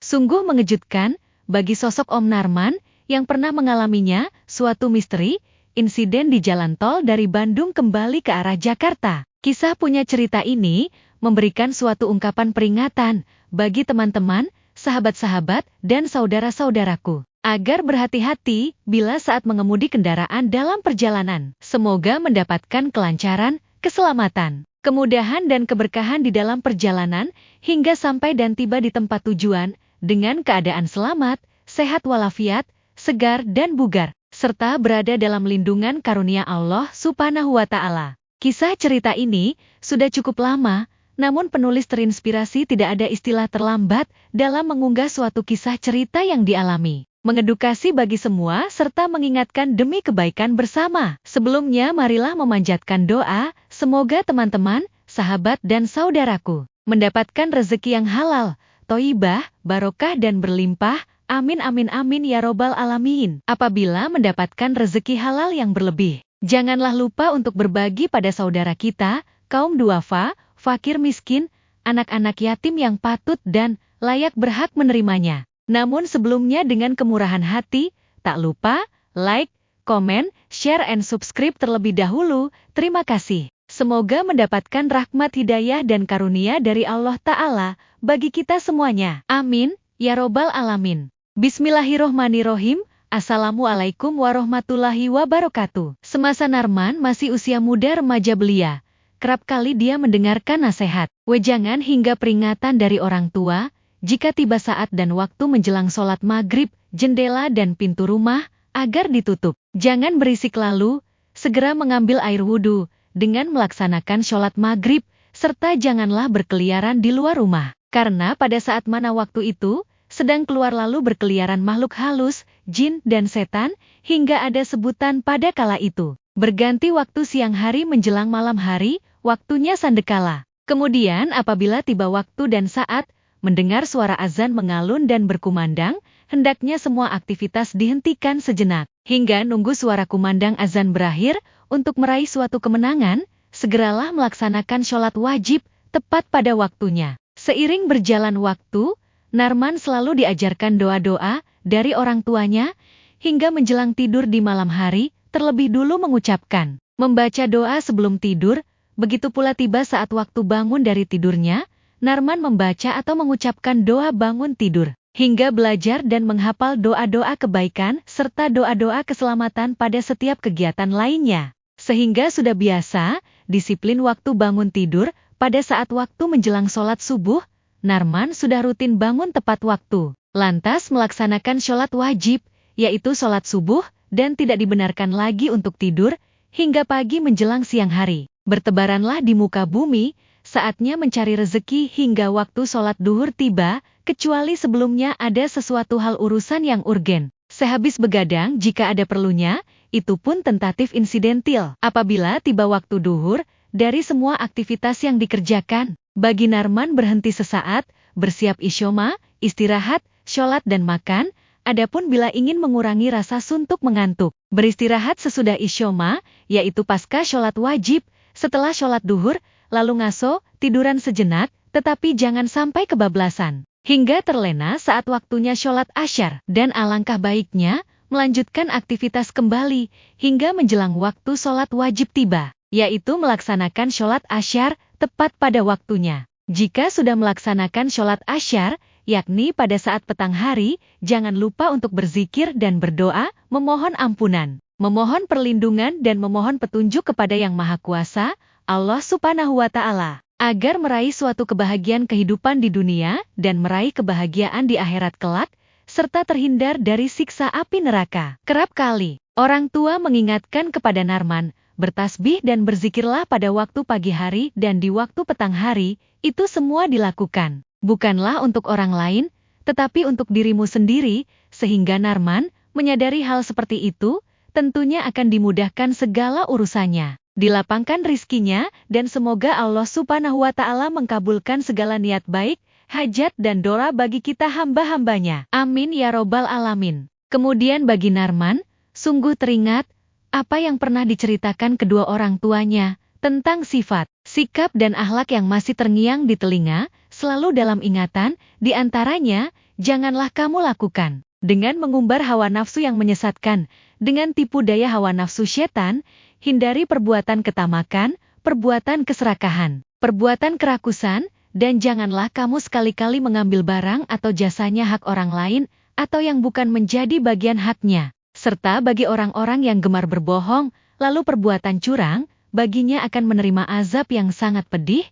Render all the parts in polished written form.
Sungguh mengejutkan bagi sosok Om Narman yang pernah mengalaminya suatu misteri, insiden di jalan tol dari Bandung kembali ke arah Jakarta. Kisah punya cerita ini memberikan suatu ungkapan peringatan bagi teman-teman, sahabat-sahabat, dan saudara-saudaraku, agar berhati-hati bila saat mengemudi kendaraan dalam perjalanan. Semoga mendapatkan kelancaran, keselamatan, kemudahan dan keberkahan di dalam perjalanan hingga sampai dan tiba di tempat tujuan dengan keadaan selamat, sehat walafiat, segar dan bugar, serta berada dalam lindungan karunia Allah Subhanahu wa Ta'ala. Kisah cerita ini sudah cukup lama, namun penulis terinspirasi tidak ada istilah terlambat dalam mengunggah suatu kisah cerita yang dialami. Mengedukasi bagi semua serta mengingatkan demi kebaikan bersama. Sebelumnya marilah memanjatkan doa, semoga teman-teman, sahabat dan saudaraku mendapatkan rezeki yang halal, thayyibah, barokah dan berlimpah. Amin amin amin ya robbal alamin. Apabila mendapatkan rezeki halal yang berlebih, janganlah lupa untuk berbagi pada saudara kita, kaum duafa, fakir miskin, anak-anak yatim yang patut dan layak berhak menerimanya. Namun sebelumnya dengan kemurahan hati, tak lupa like, komen, share and subscribe terlebih dahulu. Terima kasih. Semoga mendapatkan rahmat hidayah dan karunia dari Allah Ta'ala bagi kita semuanya. Amin, ya robbal alamin. Bismillahirrohmanirrohim. Assalamualaikum warahmatullahi wabarakatuh. Semasa Narman masih usia muda remaja belia, kerap kali dia mendengarkan nasihat, wejangan hingga peringatan dari orang tua, jika tiba saat dan waktu menjelang sholat maghrib, jendela dan pintu rumah agar ditutup. Jangan berisik lalu, segera mengambil air wudhu dengan melaksanakan sholat maghrib, serta janganlah berkeliaran di luar rumah. Karena pada saat mana waktu itu, sedang keluar lalu berkeliaran makhluk halus, jin dan setan, hingga ada sebutan pada kala itu. Berganti waktu siang hari menjelang malam hari, waktunya sandekala. Kemudian apabila tiba waktu dan saat, mendengar suara azan mengalun dan berkumandang, hendaknya semua aktivitas dihentikan sejenak. Hingga nunggu suara kumandang azan berakhir, untuk meraih suatu kemenangan, segeralah melaksanakan sholat wajib, tepat pada waktunya. Seiring berjalan waktu, Narman selalu diajarkan doa-doa dari orang tuanya, hingga menjelang tidur di malam hari, terlebih dulu mengucapkan, membaca doa sebelum tidur. Begitu pula tiba saat waktu bangun dari tidurnya, Narman membaca atau mengucapkan doa bangun tidur, hingga belajar dan menghafal doa-doa kebaikan, serta doa-doa keselamatan pada setiap kegiatan lainnya. Sehingga sudah biasa, disiplin waktu bangun tidur, pada saat waktu menjelang sholat subuh, Narman sudah rutin bangun tepat waktu, lantas melaksanakan sholat wajib, yaitu sholat subuh, dan tidak dibenarkan lagi untuk tidur, hingga pagi menjelang siang hari. Bertebaranlah di muka bumi, saatnya mencari rezeki hingga waktu sholat duhur tiba, kecuali sebelumnya ada sesuatu hal urusan yang urgen. Sehabis begadang jika ada perlunya, itu pun tentatif insidentil. Apabila tiba waktu duhur, dari semua aktivitas yang dikerjakan, bagi Narman berhenti sesaat, bersiap isyoma, istirahat, sholat dan makan. Adapun bila ingin mengurangi rasa suntuk mengantuk, beristirahat sesudah isyoma, yaitu pasca sholat wajib, setelah sholat duhur, lalu ngaso, tiduran sejenak, tetapi jangan sampai kebablasan, hingga terlena saat waktunya sholat asyar. Dan alangkah baiknya, melanjutkan aktivitas kembali, hingga menjelang waktu sholat wajib tiba, yaitu melaksanakan sholat asyar, tepat pada waktunya. Jika sudah melaksanakan sholat asyar, yakni pada saat petang hari, jangan lupa untuk berzikir dan berdoa, memohon ampunan, memohon perlindungan dan memohon petunjuk kepada Yang Maha Kuasa, Allah Subhanahu wa Ta'ala, agar meraih suatu kebahagiaan kehidupan di dunia dan meraih kebahagiaan di akhirat kelak, serta terhindar dari siksa api neraka. Kerap kali, orang tua mengingatkan kepada Narman, bertasbih dan berzikirlah pada waktu pagi hari dan di waktu petang hari, itu semua dilakukan, bukanlah untuk orang lain, tetapi untuk dirimu sendiri, sehingga Narman menyadari hal seperti itu, tentunya akan dimudahkan segala urusannya, dilapangkan rizkinya, dan semoga Allah Subhanahu wa Ta'ala mengkabulkan segala niat baik, hajat dan doa bagi kita hamba-hambanya. Amin ya robbal alamin. Kemudian bagi Narman, sungguh teringat apa yang pernah diceritakan kedua orang tuanya tentang sifat, sikap dan akhlak yang masih terngiang di telinga, selalu dalam ingatan, di antaranya janganlah kamu lakukan. Dengan mengumbar hawa nafsu yang menyesatkan, dengan tipu daya hawa nafsu setan, hindari perbuatan ketamakan, perbuatan keserakahan, perbuatan kerakusan, dan janganlah kamu sekali-kali mengambil barang atau jasanya hak orang lain, atau yang bukan menjadi bagian haknya. Serta bagi orang-orang yang gemar berbohong, lalu perbuatan curang, baginya akan menerima azab yang sangat pedih,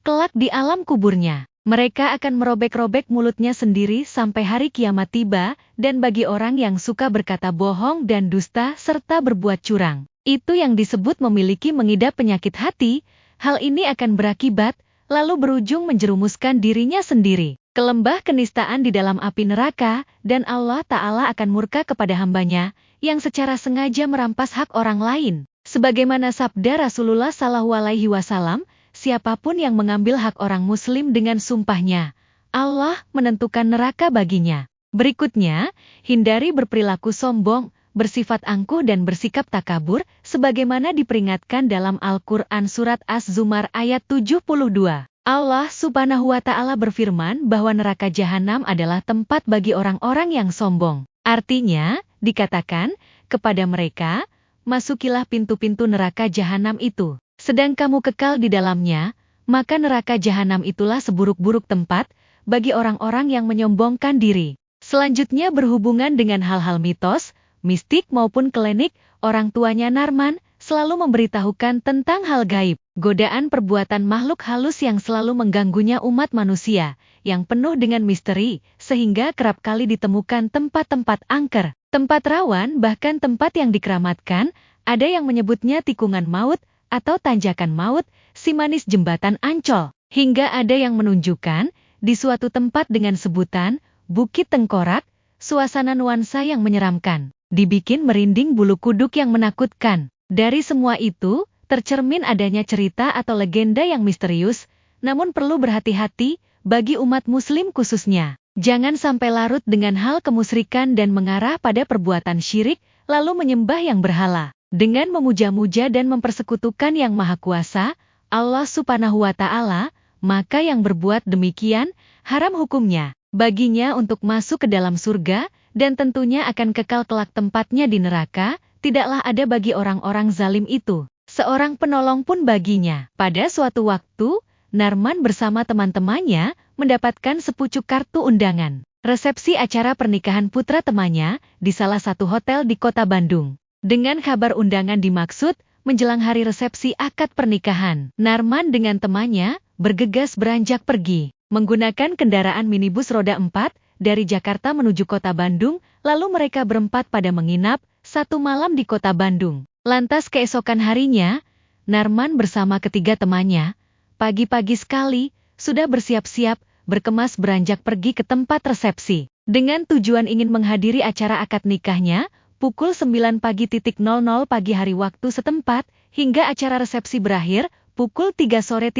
kelak di alam kuburnya. Mereka akan merobek-robek mulutnya sendiri sampai hari kiamat tiba, dan bagi orang yang suka berkata bohong dan dusta serta berbuat curang, itu yang disebut memiliki mengidap penyakit hati, hal ini akan berakibat, lalu berujung menjerumuskan dirinya sendiri ke lembah kenistaan di dalam api neraka, dan Allah Ta'ala akan murka kepada hambanya, yang secara sengaja merampas hak orang lain. Sebagaimana sabda Rasulullah SAW, siapapun yang mengambil hak orang muslim dengan sumpahnya, Allah menentukan neraka baginya. Berikutnya, hindari berperilaku sombong, bersifat angkuh dan bersikap takabur, sebagaimana diperingatkan dalam Al-Quran Surat Az-Zumar ayat 72. Allah Subhanahu wa Ta'ala berfirman bahwa neraka jahanam adalah tempat bagi orang-orang yang sombong. Artinya, dikatakan kepada mereka, masukilah pintu-pintu neraka jahanam itu. Sedang kamu kekal di dalamnya, maka neraka jahanam itulah seburuk-buruk tempat bagi orang-orang yang menyombongkan diri. Selanjutnya berhubungan dengan hal-hal mitos, mistik maupun klinik, orang tuanya Narman selalu memberitahukan tentang hal gaib, godaan perbuatan makhluk halus yang selalu mengganggunya umat manusia, yang penuh dengan misteri, sehingga kerap kali ditemukan tempat-tempat angker, tempat rawan bahkan tempat yang dikeramatkan, ada yang menyebutnya tikungan maut, atau tanjakan maut, si manis jembatan Ancol, hingga ada yang menunjukkan, di suatu tempat dengan sebutan, Bukit Tengkorak, suasana nuansa yang menyeramkan, dibikin merinding bulu kuduk yang menakutkan. Dari semua itu, tercermin adanya cerita atau legenda yang misterius, namun perlu berhati-hati, bagi umat muslim khususnya. Jangan sampai larut dengan hal kemusyrikan dan mengarah pada perbuatan syirik, lalu menyembah yang berhala. Dengan memuja-muja dan mempersekutukan yang maha kuasa, Allah Subhanahu wa Ta'ala, maka yang berbuat demikian, haram hukumnya, baginya untuk masuk ke dalam surga, dan tentunya akan kekal kelak tempatnya di neraka, tidaklah ada bagi orang-orang zalim itu seorang penolong pun baginya. Pada suatu waktu, Narman bersama teman-temannya mendapatkan sepucuk kartu undangan resepsi acara pernikahan putra temannya di salah satu hotel di kota Bandung. Dengan kabar undangan dimaksud menjelang hari resepsi akad pernikahan, Narman dengan temannya bergegas beranjak pergi menggunakan kendaraan minibus roda 4 dari Jakarta menuju kota Bandung, lalu mereka berempat pada menginap satu malam di kota Bandung. Lantas keesokan harinya, Narman bersama ketiga temannya, pagi-pagi sekali, sudah bersiap-siap, berkemas beranjak pergi ke tempat resepsi. Dengan tujuan ingin menghadiri acara akad nikahnya, pukul 9 pagi hari waktu setempat, hingga acara resepsi berakhir, pukul 3 sore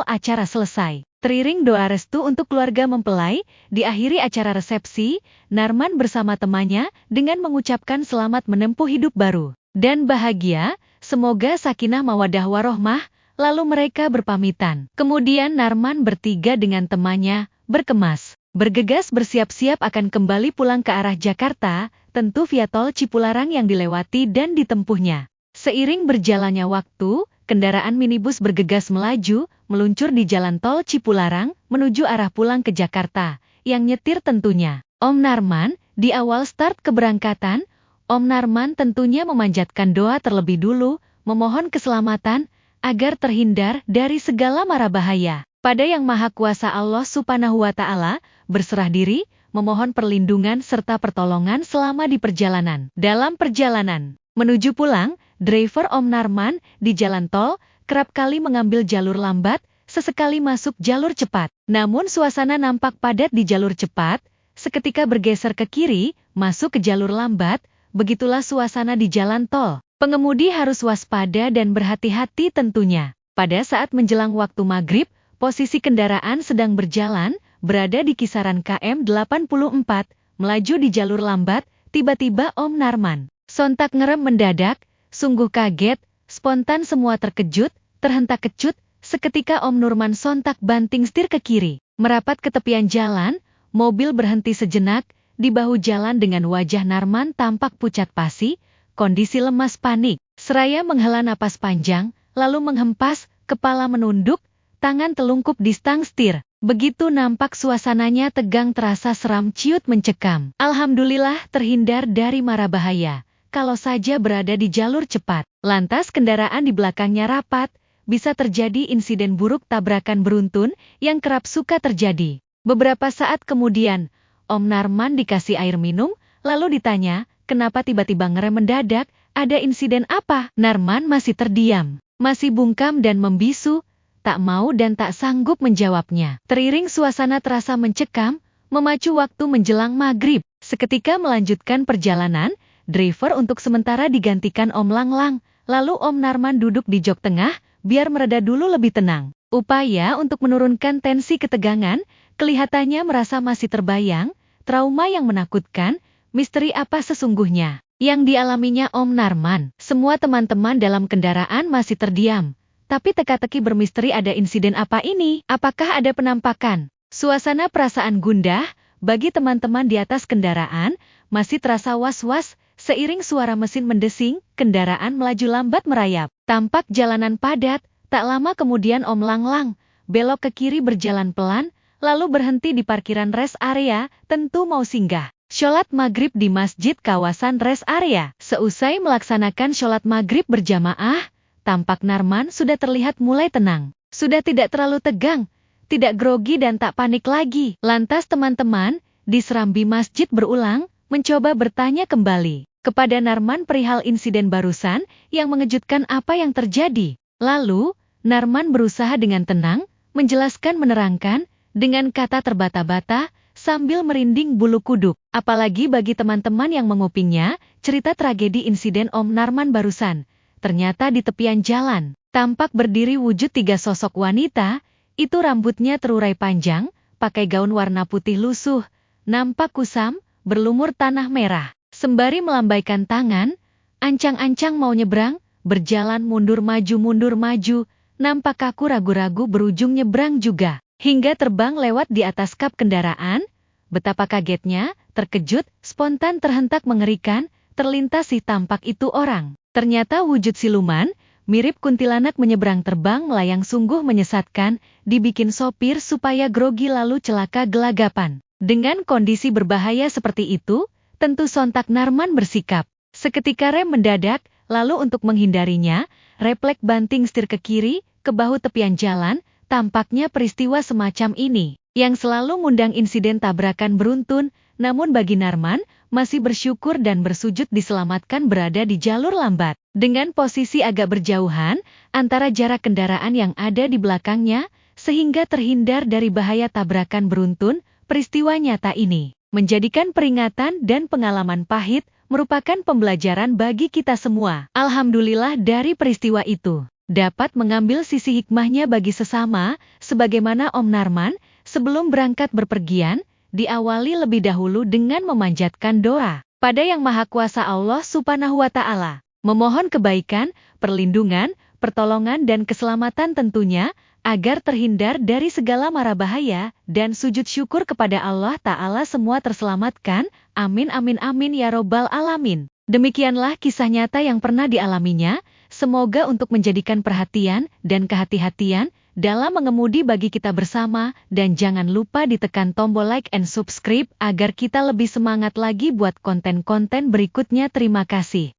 acara selesai. Teriring doa restu untuk keluarga mempelai, diakhiri acara resepsi, Narman bersama temannya dengan mengucapkan selamat menempuh hidup baru dan bahagia, semoga sakinah mawaddah warohmah, lalu mereka berpamitan. Kemudian Narman bertiga dengan temannya, berkemas, bergegas bersiap-siap akan kembali pulang ke arah Jakarta, tentu via tol Cipularang yang dilewati dan ditempuhnya. Seiring berjalannya waktu, kendaraan minibus bergegas melaju, meluncur di jalan tol Cipularang, menuju arah pulang ke Jakarta, yang nyetir tentunya Om Narman. Di awal start keberangkatan, Om Narman tentunya memanjatkan doa terlebih dulu, memohon keselamatan, agar terhindar dari segala mara bahaya. Pada Yang Maha Kuasa Allah Subhanahu wa Ta'ala, berserah diri, memohon perlindungan serta pertolongan selama di perjalanan. Dalam perjalanan menuju pulang, driver Om Narman di jalan tol kerap kali mengambil jalur lambat, sesekali masuk jalur cepat. Namun suasana nampak padat di jalur cepat, seketika bergeser ke kiri, masuk ke jalur lambat, begitulah suasana di jalan tol. Pengemudi harus waspada dan berhati-hati tentunya. Pada saat menjelang waktu maghrib, posisi kendaraan sedang berjalan, berada di kisaran km 84, melaju di jalur lambat, tiba-tiba Om Narman sontak ngerem mendadak, sungguh kaget, spontan semua terkejut, terhentak kecut, seketika Om Narman sontak banting setir ke kiri, merapat ke tepian jalan, mobil berhenti sejenak di bahu jalan dengan wajah Narman tampak pucat pasi, kondisi lemas panik. Seraya menghela napas panjang, lalu menghempas, kepala menunduk, tangan telungkup di stang setir. Begitu nampak suasananya tegang terasa seram ciut mencekam. Alhamdulillah terhindar dari mara bahaya. Kalau saja berada di jalur cepat, lantas kendaraan di belakangnya rapat, bisa terjadi insiden buruk tabrakan beruntun yang kerap suka terjadi. Beberapa saat kemudian, Om Narman dikasih air minum, lalu ditanya, kenapa tiba-tiba ngerem mendadak, ada insiden apa? Narman masih terdiam, masih bungkam dan membisu, tak mau dan tak sanggup menjawabnya. Teriring suasana terasa mencekam, memacu waktu menjelang maghrib. Seketika melanjutkan perjalanan, driver untuk sementara digantikan Om Lang-Lang, lalu Om Narman duduk di jok tengah, biar mereda dulu lebih tenang. Upaya untuk menurunkan tensi ketegangan, kelihatannya merasa masih terbayang, trauma yang menakutkan, misteri apa sesungguhnya yang dialaminya Om Narman. Semua teman-teman dalam kendaraan masih terdiam, tapi teka-teki bermisteri ada insiden apa ini? Apakah ada penampakan? Suasana perasaan gundah bagi teman-teman di atas kendaraan masih terasa was-was. Seiring suara mesin mendesing, kendaraan melaju lambat merayap. Tampak jalanan padat, tak lama kemudian Om Lang-Lang belok ke kiri berjalan pelan, lalu berhenti di parkiran rest area, tentu mau singgah sholat maghrib di masjid kawasan rest area. Seusai melaksanakan sholat maghrib berjamaah, tampak Narman sudah terlihat mulai tenang. Sudah tidak terlalu tegang, tidak grogi dan tak panik lagi. Lantas teman-teman di serambi masjid berulang mencoba bertanya kembali kepada Narman perihal insiden barusan yang mengejutkan apa yang terjadi. Lalu, Narman berusaha dengan tenang, menjelaskan menerangkan, dengan kata terbata-bata, sambil merinding bulu kuduk. Apalagi bagi teman-teman yang mengupingnya, cerita tragedi insiden Om Narman barusan. Ternyata di tepian jalan, tampak berdiri wujud 3 sosok wanita, itu rambutnya terurai panjang, pakai gaun warna putih lusuh, nampak kusam, berlumur tanah merah. Sembari melambaikan tangan, ancang-ancang mau nyebrang, berjalan mundur maju, nampak kaku ragu-ragu berujung nyebrang juga. Hingga terbang lewat di atas kap kendaraan, betapa kagetnya, terkejut, spontan terhentak mengerikan, terlintas si tampak itu orang. Ternyata wujud siluman, mirip kuntilanak menyeberang terbang melayang sungguh menyesatkan, dibikin sopir supaya grogi lalu celaka gelagapan. Dengan kondisi berbahaya seperti itu, tentu sontak Narman bersikap. Seketika rem mendadak, lalu untuk menghindarinya, refleks banting setir ke kiri, ke bahu tepian jalan, tampaknya peristiwa semacam ini yang selalu ngundang insiden tabrakan beruntun, namun bagi Narman, masih bersyukur dan bersujud diselamatkan berada di jalur lambat. Dengan posisi agak berjauhan, antara jarak kendaraan yang ada di belakangnya, sehingga terhindar dari bahaya tabrakan beruntun, peristiwa nyata ini menjadikan peringatan dan pengalaman pahit, merupakan pembelajaran bagi kita semua. Alhamdulillah dari peristiwa itu dapat mengambil sisi hikmahnya bagi sesama, sebagaimana Om Narman, sebelum berangkat berpergian, diawali lebih dahulu dengan memanjatkan doa pada Yang Maha Kuasa Allah Subhanahu wa Ta'ala, memohon kebaikan, perlindungan, pertolongan dan keselamatan tentunya, agar terhindar dari segala mara bahaya, dan sujud syukur kepada Allah Ta'ala semua terselamatkan, amin amin amin ya robbal alamin. Demikianlah kisah nyata yang pernah dialaminya, semoga untuk menjadikan perhatian dan kehati-hatian dalam mengemudi bagi kita bersama, dan jangan lupa ditekan tombol like and subscribe agar kita lebih semangat lagi buat konten-konten berikutnya. Terima kasih.